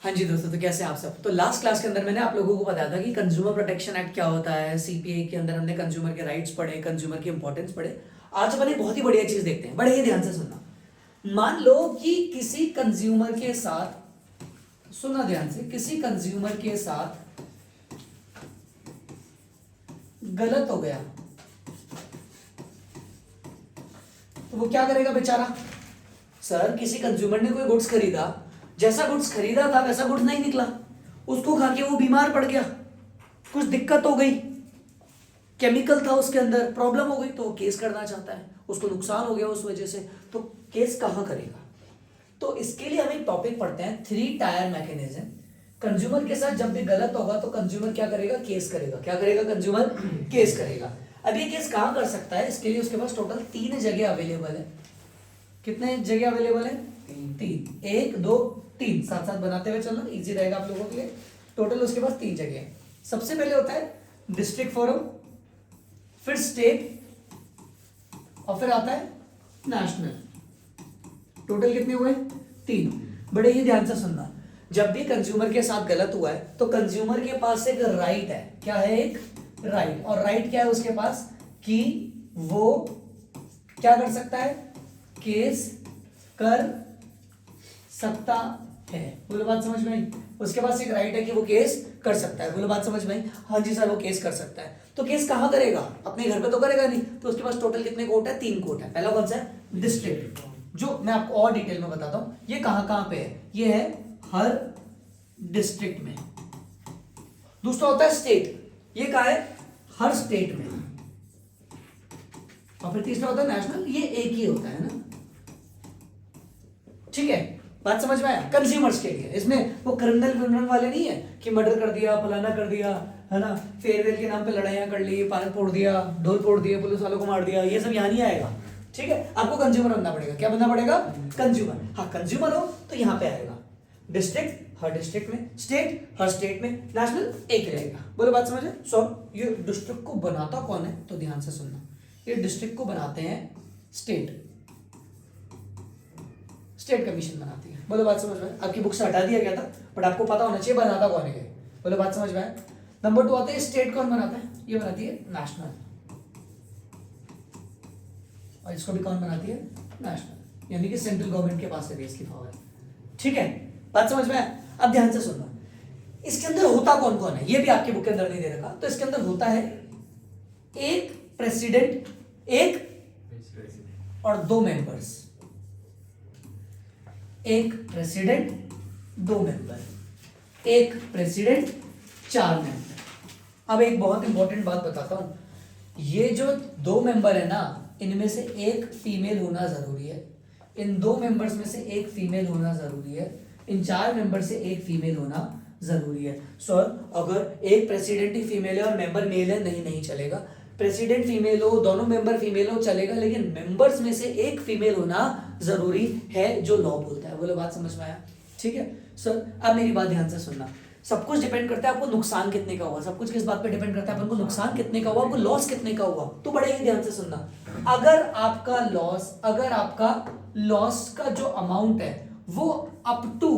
हाँ जी दोस्तों, तो कैसे हैं आप सब। तो लास्ट क्लास के अंदर मैंने आप लोगों को बताया था कि कंज्यूमर प्रोटेक्शन एक्ट क्या होता है, सीपीए के अंदर हमने कंज्यूमर के राइट्स पढ़े, कंज्यूमर की इंपॉर्टेंस पढ़े। आज अपन एक बहुत ही बढ़िया चीज देखते हैं, बड़े ही ध्यान से सुनना। मान लो कि किसी कंज्यूमर के साथ, सुना ध्यान से, किसी कंज्यूमर के साथ गलत हो गया तो वो क्या करेगा बेचारा। सर, किसी कंज्यूमर ने कोई गुड्स खरीदा, जैसा गुड्स खरीदा था वैसा गुड्स नहीं निकला, उसको खा के वो बीमार पड़ गया, कुछ दिक्कत हो गई, केमिकल था उसके अंदर, प्रॉब्लम हो गई, तो वो केस करना चाहता है, उसको नुकसान हो गया उस वजह से, तो केस कहां करेगा। तो इसके लिए हम एक टॉपिक पढ़ते हैं, 3 टायर मैकेनिज्म। कंज्यूमर के साथ जब भी गलत होगा तो कंज्यूमर क्या करेगा, केस करेगा। क्या करेगा कंज्यूमर, केस करेगा। अब ये केस कहां कर सकता है, इसके लिए उसके पास टोटल 3 जगह अवेलेबल है। कितने जगह अवेलेबल है, 3। 1 2 3, साथ साथ बनाते हुए चलना, इजी रहेगा आप लोगों के लिए। टोटल उसके पास 3 जगह है। सबसे पहले होता है डिस्ट्रिक्ट फोरम, फिर स्टेट, और फिर आता है नेशनल। टोटल कितने हुए, 3। बड़े ही ध्यान से सुनना, जब भी कंज्यूमर के साथ गलत हुआ है तो कंज्यूमर के पास एक राइट है। क्या है, एक राइट। और राइट क्या है उसके पास, कि वो क्या कर सकता है, केस कर सकता है। बोलो बात समझ में आई। उसके पास एक राइट है कि वो केस कर सकता है। बोलो बात समझ में आई। हाँ जी सर, वो केस कर सकता है। तो केस कहां करेगा, अपने घर पे तो करेगा नहीं, तो उसके पास टोटल कितने कोर्ट है, 3 कोर्ट है। पहला कौन सा है, डिस्ट्रिक्ट, जो मैं आपको और डिटेल में बताता हूं। ये कहां कहां पे है, ये है हर डिस्ट्रिक्ट में। दूसरा होता है स्टेट, ये कहा है हर स्टेट में। और फिर तीसरा होता है नेशनल, ये एक ही होता है ना। ठीक है, बात समझ में आया। कंज्यूमर्स के लिए, इसमें वो क्रिमिनल वाले नहीं है कि मर्डर कर दिया, फलाना कर दिया, है ना, फेयरवेल के नाम पे लड़ाइयां कर ली, पान फोड़ दिया, ढोल फोड़ दिए, पुलिस वालों को मार दिया, ये सब यहाँ नहीं आएगा। ठीक है, आपको कंज्यूमर बनना पड़ेगा। क्या बनना पड़ेगा, कंज्यूमर। हाँ, कंज्यूमर हो तो यहाँ पे आएगा डिस्ट्रिक्ट, हर डिस्ट्रिक्ट में, स्टेट, हर स्टेट में, नेशनल एक रहेगा। बोलो बात समझे। सो ये डिस्ट्रिक्ट को बनाता कौन है, तो ध्यान से सुनना। ये डिस्ट्रिक्ट को बनाते हैं स्टेट कमीशन बनाती है। बोलो बात समझ में। आपकी बुक से हटा दिया गया था, बट आपको पता होना चाहिए बनाता कौन है। बोलो बात समझ में। नंबर 2 आते हैं स्टेट, कौन बनाता है, ये बनाती है नेशनल। और इसको भी कौन बनाती है, नेशनल, यानी कि सेंट्रल गवर्नमेंट के पास है इसकी पावर। ठीक है, बात समझ में। अब ध्यान से सुनना, इसके अंदर होता कौन कौन है, ये भी आपकी बुक के अंदर नहीं दे रखा। तो इसके अंदर होता है एक प्रेसिडेंट, एक और 2 मेंबर्स। एक प्रेसिडेंट, 2 मेंबर, एक प्रेसिडेंट, 4 मेंबर। अब एक बहुत इंपॉर्टेंट बात बताता हूं, ये जो 2 मेंबर है ना, इनमें से एक फीमेल होना जरूरी है, इन 2 मेंबर्स में से एक फीमेल होना जरूरी है, इन 4 मेंबर से एक फीमेल होना जरूरी है। सर, अगर एक प्रेसिडेंट ही फीमेल है और मेंबर मेल है, नहीं चलेगा। प्रेसिडेंट फीमेल हो, दोनों मेंबर फीमेल हो, चलेगा, लेकिन मेंबर्स में से एक फीमेल होना जरूरी है, जो लॉ बोलता है। बोलो बात समझ में आया। ठीक है सर, अब मेरी बात ध्यान से सुनना। सब कुछ डिपेंड करता है आपको नुकसान कितने का हुआ, सब कुछ किस बात पे डिपेंड करता है, आपको नुकसान कितने का हुआ, आपको लॉस कितने का हुआ। तो बड़े ही ध्यान से सुनना, अगर आपका लॉस का जो अमाउंट है वो अप टू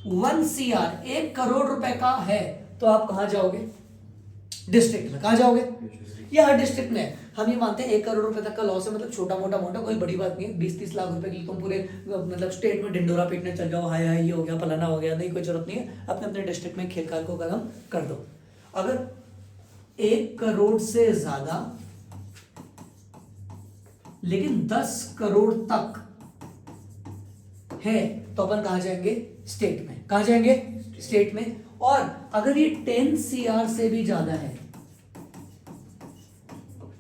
1 CR, 1 करोड़ रुपए का है, तो आप कहां जाओगे, डिस्ट्रिक्ट में। कहां जाओगे, ये हर डिस्ट्रिक्ट में। हम ये मानते हैं 1 करोड़ रुपए तक का लॉस है, मतलब छोटा मोटा अमाउंट है, कोई बड़ी बात नहीं है। 20-30 लाख रुपए की तुम पूरे मतलब स्टेट में ढिंडोरा पीटने चल जाओ, हाय हाय ये हो गया, फलाना हो गया, नहीं, कोई जरूरत नहीं है। अपने अपने डिस्ट्रिक्ट में खेल खाल को खत्म कर दो। अगर 1 करोड़ से ज्यादा लेकिन 10 करोड़ तक है, तो अपन कहां जाएंगे, स्टेट में। कहां जाएंगे, स्टेट में। और अगर ये 10 CR से भी ज्यादा है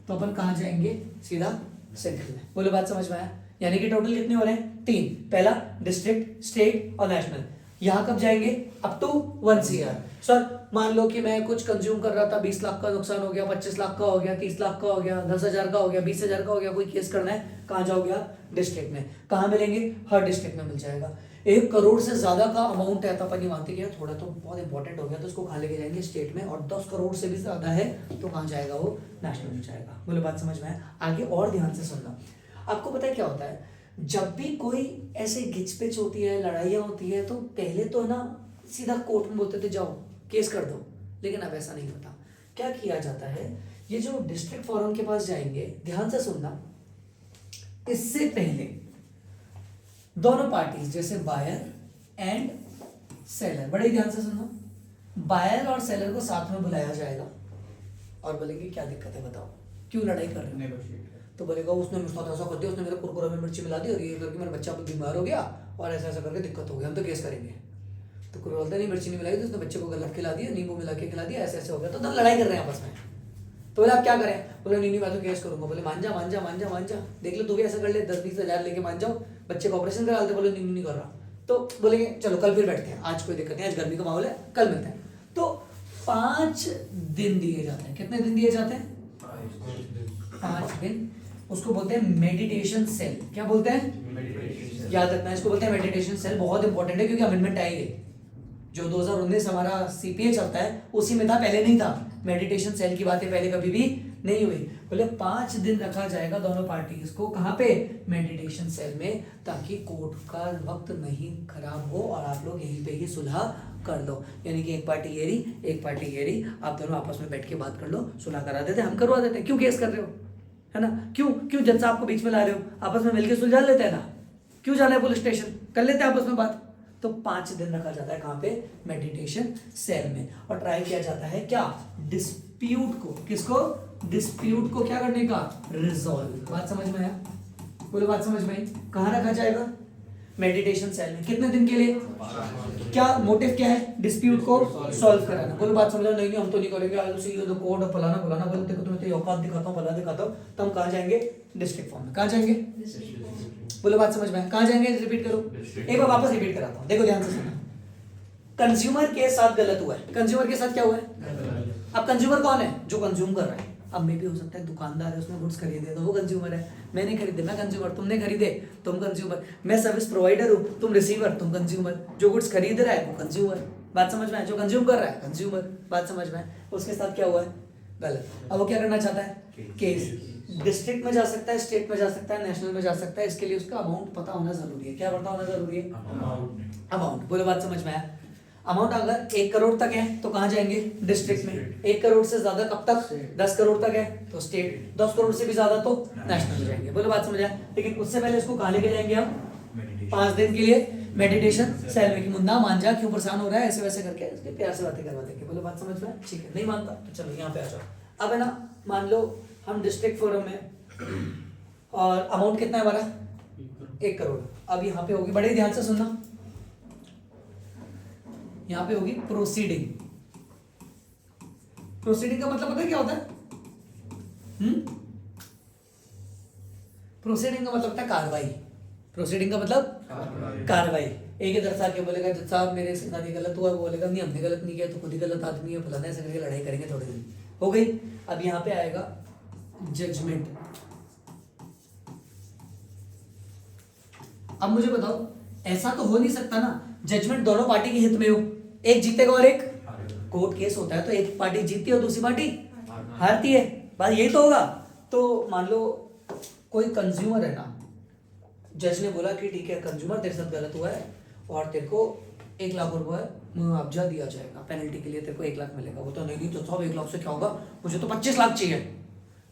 तो अपन कहां जाएंगे, सीधा सेंट्रल में। बोलो बात समझ में आया। यानी कि टोटल कितने हो रहे हैं, 3। पहला डिस्ट्रिक्ट, स्टेट और नेशनल। यहां कब जाएंगे, अप टू 1 CR। सर, मान लो कि मैं कुछ कंज्यूम कर रहा था, 20 लाख का नुकसान हो गया, 25 लाख का हो गया, 30 लाख का हो गया, 10,000 का हो गया, 20,000 का हो गया, कोई केस करना है, कहां जाओगे आप, डिस्ट्रिक्ट में। कहां मिलेंगे, हर डिस्ट्रिक्ट में मिल जाएगा। 1 करोड़ से ज्यादा का अमाउंट है तो अपन ये मानते हैं थोड़ा तो बहुत इंपॉर्टेंट हो गया, तो उसको कहां लेके जाएंगे, स्टेट में। और 10 करोड़ से भी ज्यादा है तो कहां जाएगा, वो नेशनल में जाएगा। बोलो बात समझ में आया। आगे और ध्यान से सुनना। आपको पता है क्या होता है, जब भी कोई ऐसे घिचपिच होती है, लड़ाइयाँ होती है, तो पहले तो ना सीधा कोर्ट में बोलते थे जाओ केस कर दो, लेकिन अब ऐसा नहीं होता। क्या किया जाता है, ये जो डिस्ट्रिक्ट फोरम के पास जाएंगे, ध्यान से सुनना, इससे पहले दोनों पार्टीज जैसे बायर एंड सेलर, बड़े ध्यान से सुनना, बायर और सेलर को साथ में बुलाया जाएगा और बोलेंगे क्या दिक्कत है बताओ, क्यों लड़ाई कर रहे हो? तो बोलेगा उसने मेरे साथ ऐसा कर दिया, उसने मेरे कुरकुरे में मिर्ची मिला दी और ये करके मेरा बच्चा बीमार हो गया और ऐसा ऐसा करके दिक्कत हो गई, हम तो केस करेंगे। तो कोई बोलता नहीं मिर्ची नहीं मिलाई तो उसने बच्चे को गलत खिला दिया, नींबू मिला के खिला दिया, ऐसे ऐसे हो गया, तो लड़ाई कर रहे हैं आपस में। तो बोले आप क्या करें? बोले नहीं मैं तो केस करूंगा। बोले मान जा मान जा मान जा मान जा, देख लो तू भी ऐसा कर ले, 10-20 हज़ार लेके मान जाओ, बच्चे को ऑपरेशन करा देते। बोले नहीं कर रहा। तो बोलेंगे चलो कल फिर बैठते हैं, आज कोई दिक्कत नहीं, आज गर्मी का माहौल है, कल मिलते हैं। तो 5 दिन दिए जाते हैं। कितने दिन दिए जाते हैं? 5 दिन। उसको बोलते हैं मेडिटेशन सेल। क्या बोलते हैं? याद रखना, इसको बोलते हैं मेडिटेशन सेल। बहुत इंपॉर्टेंट है क्योंकि अमेंडमेंट आई है। जो 2019 हमारा सीपीए चलता है उसी में था, पहले नहीं था। मेडिटेशन सेल की बातें पहले कभी भी नहीं हुई। बोले 5 दिन रखा जाएगा दोनों पार्टीज को, कहाँ पे? मेडिटेशन सेल में, ताकि कोर्ट का वक्त नहीं खराब हो और आप लोग यहीं पे ही सुलह कर लो। यानी कि एक पार्टी ये रही, एक पार्टी ये रही, आप दोनों आपस में बैठ के बात कर लो, सुलह करा देते, हम करवा देते। क्यों केस कर रहे हो, है ना? क्यों जज साहब को बीच में ला रहे हो? आपस में मिलकर सुलझा लेते हैं ना, क्यों जाना है पुलिस स्टेशन, कर लेते हैं आपस में बात। तो 5 दिन रखा जाता है, कहाँ पे? मेडिटेशन सेल में। और ट्राई किया जाता है क्या? डिस्प्यूट को, किसको? डिस्प्यूट को क्या करने का? रिजॉल्व। बात समझ में आया? बोलो बात समझ में आई? कहाँ रखा जाएगा? मेडिटेशन सेल में। कितने दिन के लिए? क्या मोटिव क्या है? डिस्प्यूट को सॉल्व कराना। बोलो बात समझ नहीं हम तो नहीं करेंगे, I will see you the court और फलाना फलाना। बोलो देखो तुम्हें तो औकात दिखाता हूँ, फला दिखाता हूँ। तो हम कहाँ जाएंगे? डिस्ट्रिक्ट फॉर्म में। कहाँ जाएंगे? बोलो बात समझ में? कहाँ जाएंगे? रिपीट करो, एक बार वापस रिपीट कराता हूँ, देखो ध्यान से सुनो। कंज्यूमर के साथ गलत हुआ है। कंज्यूमर के साथ क्या हुआ है? अब कंज्यूमर कौन है? जो कंज्यूम कर रहा है। अब मे भी हो सकता है दुकानदार है, उसने गुड्स खरीदे तो वो कंज्यूमर है। मैंने खरीदे, मैं कंज्यूमर। तुमने खरीदे, तुम कंज्यूमर। मैं सर्विस प्रोवाइडर हूँ, तुम रिसीवर, तुम कंज्यूमर। जो गुड्स खरीद रहा है वो कंज्यूमर। बात समझ में है? जो कंज्यूम कर रहा है कंज्यूमर। बात समझ में है? उसके साथ क्या हुआ है? गलत। अब वो क्या करना चाहता है? केस। डिस्ट्रिक्ट में जा सकता है, स्टेट में जा सकता है, नेशनल में जा सकता है। इसके लिए उसका अमाउंट पता होना जरूरी है। क्या पता होना जरूरी है? अमाउंट। बोलो बात समझ में आया? अमाउंट अगर 1 करोड़ तक है तो कहाँ जाएंगे? डिस्ट्रिक्ट में। 1 करोड़ से ज्यादा कब तक? 10 करोड़ तक है तो स्टेट। 10 करोड़ से भी ज्यादा तो नेशनल में जाएंगे। बोलो बात समझ आया? लेकिन उससे पहले इसको कहाँ लेके जाएंगे हम? 5 दिन के लिए मेडिटेशन सेल में। कि मुन्ना मान जा, क्यों परेशान हो रहा है, ऐसे वैसे करके इसके प्यार से बातें करवा देंगे। बोलो बात समझ में? ठीक है, नहीं मानता तो चलो यहाँ पे आ जाओ। अब है ना, मान लो हम डिस्ट्रिक्ट फोरम में और अमाउंट कितना है हमारा? 1 करोड़। अब यहाँ पे होगी, बड़े ध्यान से सुनना, यहाँ पे होगी प्रोसीडिंग। प्रोसीडिंग का मतलब पता है क्या होता है? प्रोसीडिंग का मतलब होता है कार्रवाई। प्रोसीडिंग का मतलब कार्रवाई। एक इधर से आके बोलेगा जज साहब मेरे साथ ये गलत हुआ, वो बोलेगा नहीं हमने गलत नहीं किया, तो खुद ही गलत आदमी है, फलाना, ऐसे करके लड़ाई करेंगे थोड़े दिन। हो गई। अब यहाँ पे आएगा जजमेंट। अब मुझे बताओ, ऐसा तो हो नहीं सकता ना जजमेंट दोनों पार्टी के हित में हो, एक जीतेगा और एक। कोर्ट केस होता है तो एक पार्टी जीतती है और दूसरी पार्टी हारती है, बात यही तो होगा। तो मान लो कोई कंज्यूमर है ना, जज ने बोला कि ठीक है कंज्यूमर तेरे साथ गलत हुआ है और तेरे को 1 लाख रुपए मुआवजा दिया जाएगा, पेनल्टी के लिए तेरे को 1 लाख मिलेगा। वो तो नहीं तो साहब 1 लाख से क्या होगा, मुझे तो 25 लाख चाहिए।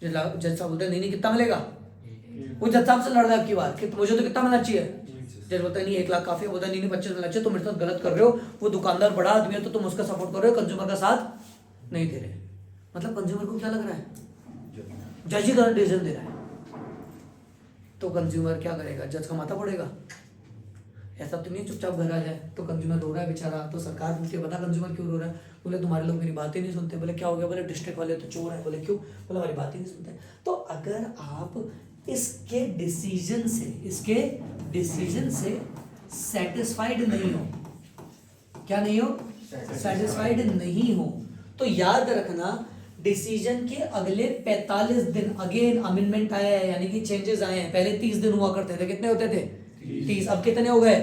जज साहब बोलते नहीं कितना मिलेगा? वो जज साहब से लड़ रहा है आपकी बात कि मुझे तो कितना मिलना चाहिए। जज बोलता है नहीं 1 लाख काफी है। बोलता है नहीं 25 मिलना चाहिए, तुम मेरे साथ गलत कर रहे हो। वो दुकानदार बड़ा आदमी है तो तुम उसका सपोर्ट कर रहे हो, कंज्यूमर का साथ नहीं दे रहे। मतलब कंज्यूमर को क्या लग रहा है? जज ही गलत डिसीजन दे रहा है। तो कंज्यूमर क्या करेगा? जज का माथा पड़ेगा? ऐसा तो नहीं चुपचाप घर आ जाए। तो कंज्यूमर रो रहा है बेचारा, तो सरकार पूछती है बता कंज्यूमर क्यों रो रहा है? बोले तुम्हारे लोग मेरी बात ही नहीं सुनते। बोले क्या हो गया? बोले डिस्ट्रिक्ट वाले तो चोर है। बोले क्यों? बोले हमारी बात ही नहीं सुनते। तो अगर आप इसके डिसीजन से सेटिस्फाइड नहीं हो, क्या नहीं हो? सेटिस्फाइड नहीं हो, तो याद रखना डिसीजन के अगले 45 दिन अगेन अमेंडमेंट आया है, यानी कि चेंजेस आए हैं। पहले 30 दिन हुआ करते थे, कितने होते थे? 30। अब कितने हो गए?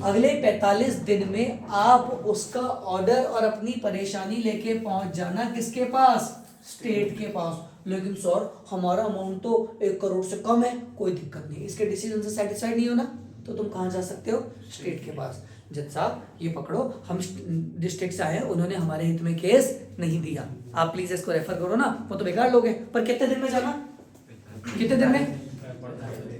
अगले 45 दिन में आप उसका ऑर्डर और अपनी परेशानी लेके पहुंच जाना किसके पास? स्टेट के पास। लेकिन सर हमारा अमाउंट तो 1 करोड़ से कम है, कोई दिक्कत नहीं, इसके डिसीजन से सेटिस्फाइड नहीं हो ना, तो तुम कहाँ जा सकते हो, स्टेट के पास। जज साहब ये पकड़ो, हम डिस्ट्रिक्ट से आए हैं, उन्होंने हमारे हित में केस नहीं दिया, आप प्लीज इसको रेफर करो ना, वो तो बेकार लोग हैं। पर कितने दिन में जाना, कितने दिन में,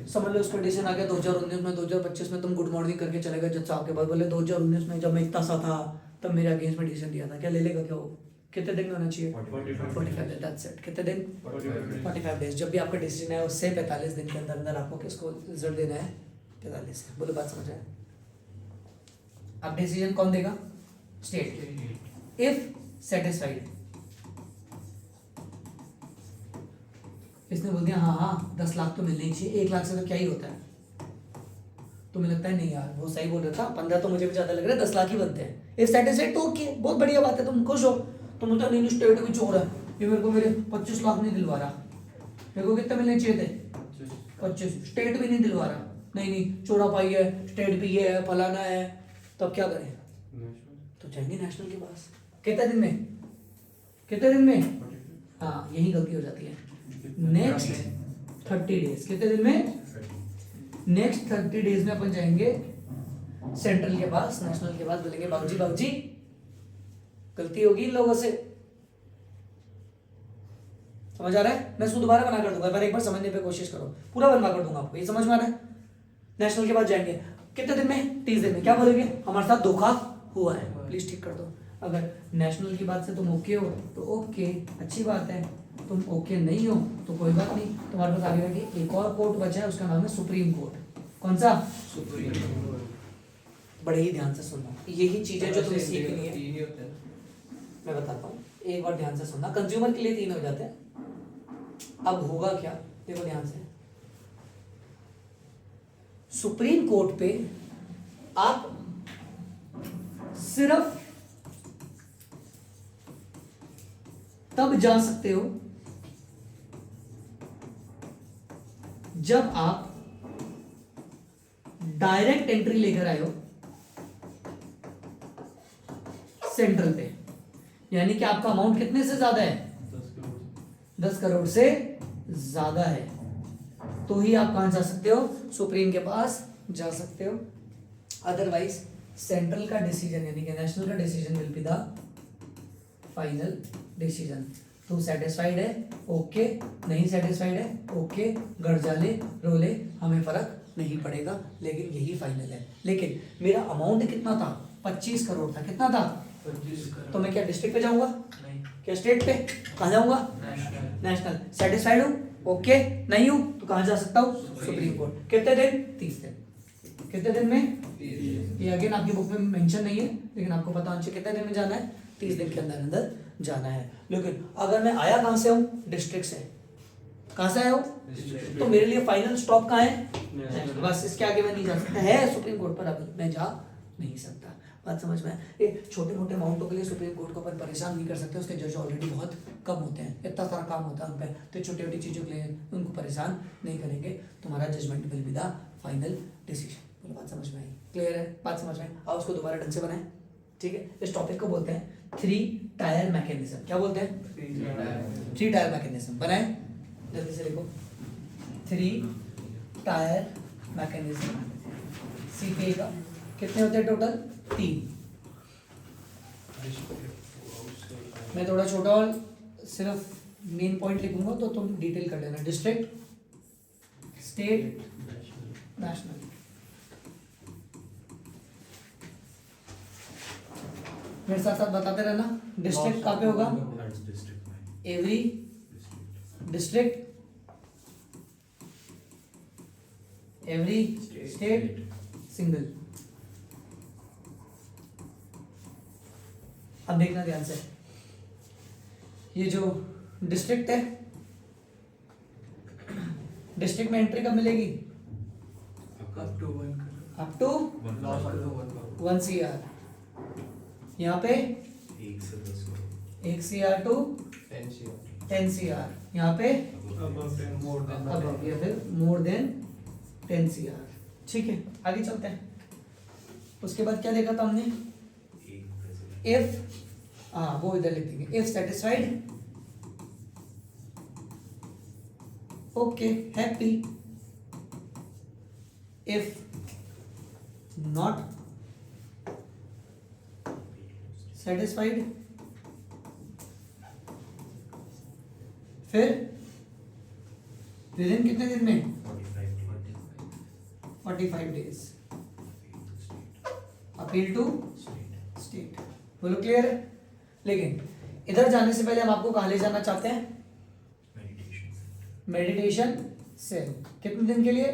समझ लो उस कंडीशन आ गया 2019 में, 2025 में तुम गुड मॉर्निंग करके चले गए जज साहब के पास, बोले 2019 में जब मैं इतना सा था तब मेरे अगेंस्ट में डिसीजन दिया था, क्या ले लेगा क्या वो, कितने दिन में होना चाहिए, 45 दिन, दैट्स इट। कितने दिन, 45 डेज। जब भी आपका डिसीजन है उससे 45 दिन के अंदर अंदर आपको किसको रिजल्ट देना है, 45। बोलो बात समझ आए। अब डिसीजन कौन देगा, स्टेट। इफ सेटिस्फाइड, इसने बोल दिया हाँ हाँ 10 लाख तो मिलने ही चाहिए, 1 लाख से तो क्या ही होता है, तुम्हें लगता है नहीं यार वो सही बोल रहा था, 15 तो मुझे भी ज्यादा लग रहा है, 10 लाख ही बनते हैं। इफ सेटिस्फाइड तो ओके, बहुत बढ़िया बात है, तुम खुश हो, तुम बोलते नहीं स्टेट भी चोर है, ये मेरे को मेरे 25 लाख नहीं दिलवा रहा, मेरे को कितने मिलने चाहिए थे, 25, स्टेट भी नहीं दिलवा रहा, नहीं चोरा पाई है, स्टेट भी ये है फलाना है, तब क्या करें, तो जाएंगे नेशनल के पास। कितने दिन में, कितने दिन में, हाँ यही गलती हो जाती है। नेक्स्ट 30 डेज, कितने दिन में, नेक्स्ट 30 डेज में अपन जाएंगे सेंट्रल के पास, नेशनल के पास, बोलेंगे बाबूजी बाबूजी गलती होगी इन लोगों से, समझ आ रहा है, मैं इसको दोबारा बना कर दूंगा, पर एक बार समझने पे कोशिश करो, पूरा बनवा कर दूंगा आपको, ये समझ में आ रहा है। नेशनल के पास जाएंगे कितने दिन में, 30 दिन में, क्या बोलेंगे हमारे साथ धोखा हुआ है, प्लीज ठीक कर दो। अगर नेशनल की बात से तुम ओके हो तो ओके, अच्छी बात है, तुम ओके नहीं हो तो कोई बात नहीं, तुम्हारे पास आगे कि एक और कोर्ट बचा है, उसका नाम है सुप्रीम कोर्ट। कौन सा, सुप्रीम कोर्ट। बड़े ही ध्यान से सुनना, यही चीजें जो तुम्हें सीखनी है, मैं बताता हूँ, एक बार ध्यान से सुनना। कंज्यूमर के लिए 3 हो जाते हैं, अब होगा क्या, देखो ध्यान से। सुप्रीम कोर्ट पे आप सिर्फ तब जा सकते हो जब आप डायरेक्ट एंट्री लेकर आए हो सेंट्रल पे, यानी कि आपका अमाउंट कितने से ज्यादा है, 10 करोड़ से ज्यादा है, तो ही आप कहां जा सकते हो, सुप्रीम के पास जा सकते हो। अदरवाइज सेंट्रल का डिसीजन यानी कि नेशनल का decision will be the final decision. तू सेटिस्फाइड है ओके, नहीं सेटिस्फाइड है ओके, गड़जाले रोले हमें फर्क नहीं पड़ेगा, लेकिन यही फाइनल है। लेकिन मेरा अमाउंट कितना था, 25 करोड़ था, कितना था 25 करोड़, तो मैं क्या डिस्ट्रिक्ट पे जाऊंगा, नहीं, क्या स्टेट पे, कहाँ जाऊंगा, नेशनल। सेटिस्फाइड हूँ ओके, नहीं हूँ तो कहाँ जा सकता हूँ, सुप्रीम कोर्ट। कितने दिन, 30 दिन। कितने दिन में, ये अगेन आपकी बुक में मेंशन नहीं है, लेकिन आपको पता होना चाहिए कितने दिन में जाना है, 30 दिन के अंदर अंदर जाना है। लेकिन अगर मैं आया कहाँ से हूँ, डिस्ट्रिक्ट से, कहाँ से आया हूँ, तो मेरे लिए फाइनल स्टॉप कहाँ है, बस इसके आगे मैं नहीं जा सकता, है सुप्रीम कोर्ट पर, अब मैं जा नहीं सकता। बात समझ में आए। छोटे मोटे अमाउंटों के लिए सुप्रीम कोर्ट को अपन परेशान नहीं कर सकते, उसके जज ऑलरेडी बहुत कम होते हैं, इतना सारा काम होता है उन पर, तो छोटी छोटी चीज़ों के लिए उनको परेशान नहीं करेंगे, तुम्हारा judgement will be the final decision. बोलो बात समझ में आई, क्लियर है, बात समझ में आई। अब उसको दोबारा ढंग से बनाएं, ठीक है। इस टॉपिक को बोलते हैं 3 टायर मैकेनिज्म। क्या बोलते हैं, 3 टायर मैकेनिज्म। बनाए, जल्दी से लिखो, 3 टायर मैकेनिज्म। सीपीए का कितने होते हैं टोटल, 3। मैं थोड़ा छोटा और सिर्फ मेन पॉइंट लिखूंगा, तो तुम डिटेल कर लेना। District, state, national. मेरे साथ साथ बताते रहना। डिस्ट्रिक्ट कहाँ पे होगा, every district, every state, single. अब देखना ध्यान से, ये जो डिस्ट्रिक्ट है, डिस्ट्रिक्ट में एंट्री कब मिलेगी, अप टू 1 CR। यहाँ पे 1 CR टू 10 CR, यहाँ पे अब या फिर मोर देन 10 CR। ठीक है, आगे चलते हैं। उसके बाद क्या देखा था हमने, इफ, हाँ वो इधर लिख देंगे, if satisfied okay happy, if not satisfied फिर विद इन कितने दिन में 45 डेज अपील टू स्टेट। बोलो क्लियर है। लेकिन इधर जाने से पहले हम आपको कहाँ ले जाना चाहते हैं, मेडिटेशन सेल, कितने दिन के लिए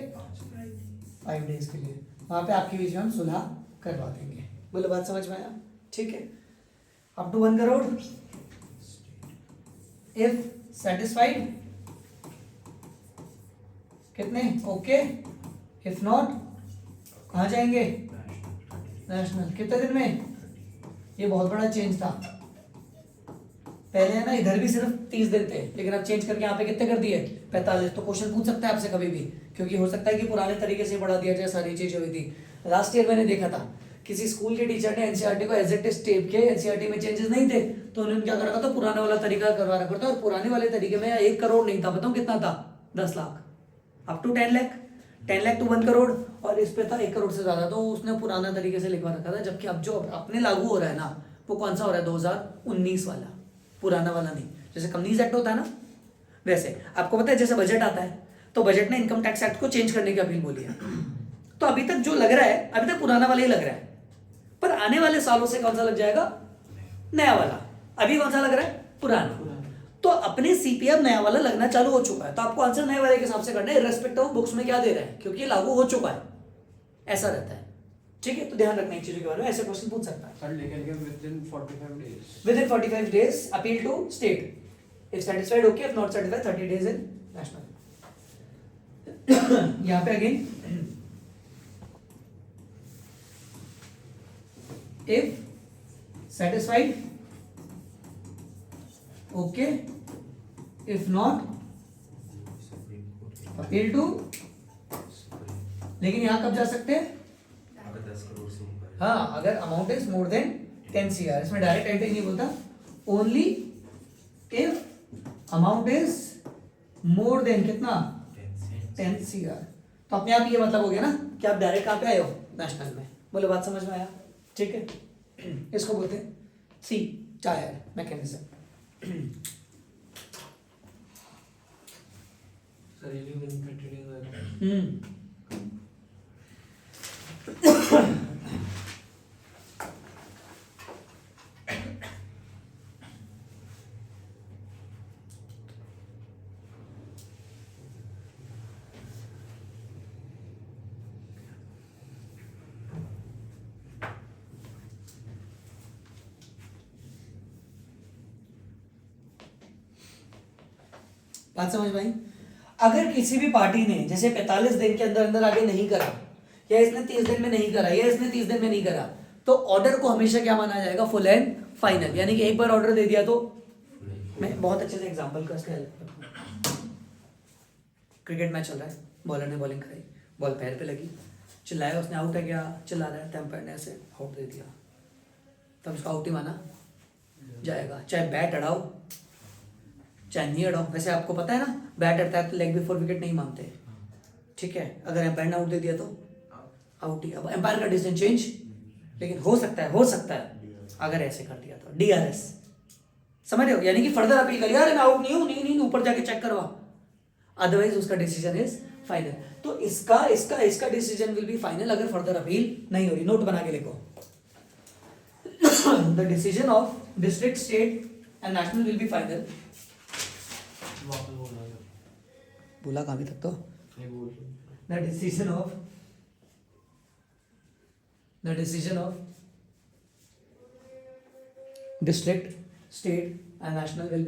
5 डेज के लिए। वहां पे आपके बीच में हम सुलह करवा देंगे। बोलो बात समझ में आया, ठीक है। Up to 1 crore, if satisfied कितने, ओके, इफ नॉट कहाँ जाएंगे, नेशनल, कितने दिन में। ये बहुत बड़ा चेंज था, पहले है ना इधर भी सिर्फ 30 दिन थे, लेकिन अब चेंज करके यहाँ पे कितने कर दिए 45। तो क्वेश्चन पूछ सकता है आपसे कभी भी, क्योंकि हो सकता है कि पुराने तरीके से पढ़ा दिया जाए, सारी चीजें हुई थी। लास्ट ईयर मैंने देखा था किसी स्कूल के टीचर ने एनसीईआरटी को एज इट इज टेप के, एनसीईआरटी में चेंजेस नहीं थे तो उन्होंने क्या करा था, पुराने वाला तरीका करवा रखा था। और पुराने वाले तरीके में 1 करोड़ नहीं था, बताऊं कितना था, 10 lakh, up to 10 lakh, 10 lakh to 1 crore, और इस पे था 1 करोड़ से ज्यादा। तो उसने पुराना तरीके से लिखवा रखा था। जबकि अब जो अपने लागू हो रहा है ना, वो कौन सा हो रहा है, 2019 वाला, पुराना वाला नहीं। जैसे कंपनीज एक्ट होता है ना, वैसे आपको पता है जैसे बजट आता है तो बजट ने इनकम टैक्स एक्ट को चेंज करने की अपील बोली है। तो अभी तक जो लग रहा है, अभी तक पुराना वाला ही लग रहा है, पर आने वाले सालों से कौन सा लग जाएगा, नया वाला। अभी कौन सा लग रहा है, पुराना। तो अपने सीपीएफ नया वाला लगना चालू हो चुका है, तो आपको आंसर नए वाले के हिसाब से करना है, इर्रेस्पेक्टिव ऑफ बुक्स में क्या दे रहा है, क्योंकि लागू हो चुका है, ऐसा रहता है। ठीक है, तो ध्यान रखना इन चीजों के बारे में, ऐसे क्वेश्चन पूछ सकता है। सर लेकिन within 45 days, within 45 days appeal to state, if satisfied okay, if not satisfied 30 days in national. यहां पे again if satisfied okay, if not appeal to. लेकिन यहां कब जा सकते हैं, अगर 10 करोड़ से ऊपर है। हाँ, अगर amount is more than 10 CR, इसमें डायरेक्ट एंट्री नहीं बोलता, only if amount is more than कितना 10 CR। तो अपने आप ये मतलब हो गया ना कि आप डायरेक्ट कहाँ पे आए हो, नेशनल में। बोलो बात समझ में आया, ठीक है। इसको बोलते हैं सी टायर मैकेनिज्म। सर ये विद इन 30 डेज है। बात समझ में आई। अगर किसी भी पार्टी ने जैसे 45 दिन के अंदर अंदर आगे नहीं करा, या इसने 30 दिन में नहीं करा, या इसने 30 दिन में नहीं करा, तो ऑर्डर को हमेशा क्या माना जाएगा, फुल एंड फाइनल। यानी कि एक बार ऑर्डर दे दिया तो, मैं बहुत अच्छे से एग्जांपल का क्रिकेट मैच चल रहा है, बॉलर ने बॉलिंग कराई, बॉल पैर पे लगी, चिल्लाया, उसने आउट है क्या, चिल्ला रहा है, एम्पायर ने ऐसे आउट दे दिया, तब उसको आउट ही माना जाएगा, चाहे बैट अड़ाओ चाहे नहीं अड़ाओ। वैसे आपको पता है ना, बैट अड़ता है तो लेग बिफोर विकेट नहीं मानते, ठीक है। अगर एम्पायर ने आउट दे दिया तो आउट ही। अब एम्पायर का डिसीजन चेंज, लेकिन हो सकता है अगर ऐसे कर दिया तो DRS, समझ रहे हो, यानी कि फर्दर अपील कर, यार मैं आउट नहीं हूं, नहीं ऊपर जाके चेक करवा, अदरवाइज उसका डिसीजन इज फाइनल। तो इसका डिसीजन विल बी फाइनल अगर फर्दर अपील नहीं हो रही। नोट बना के लिखो, the decision of district, state and national will be final. वापस बोलना है। बोला कहाँ भी तक तो, नहीं बोल। The decision of district, state and national will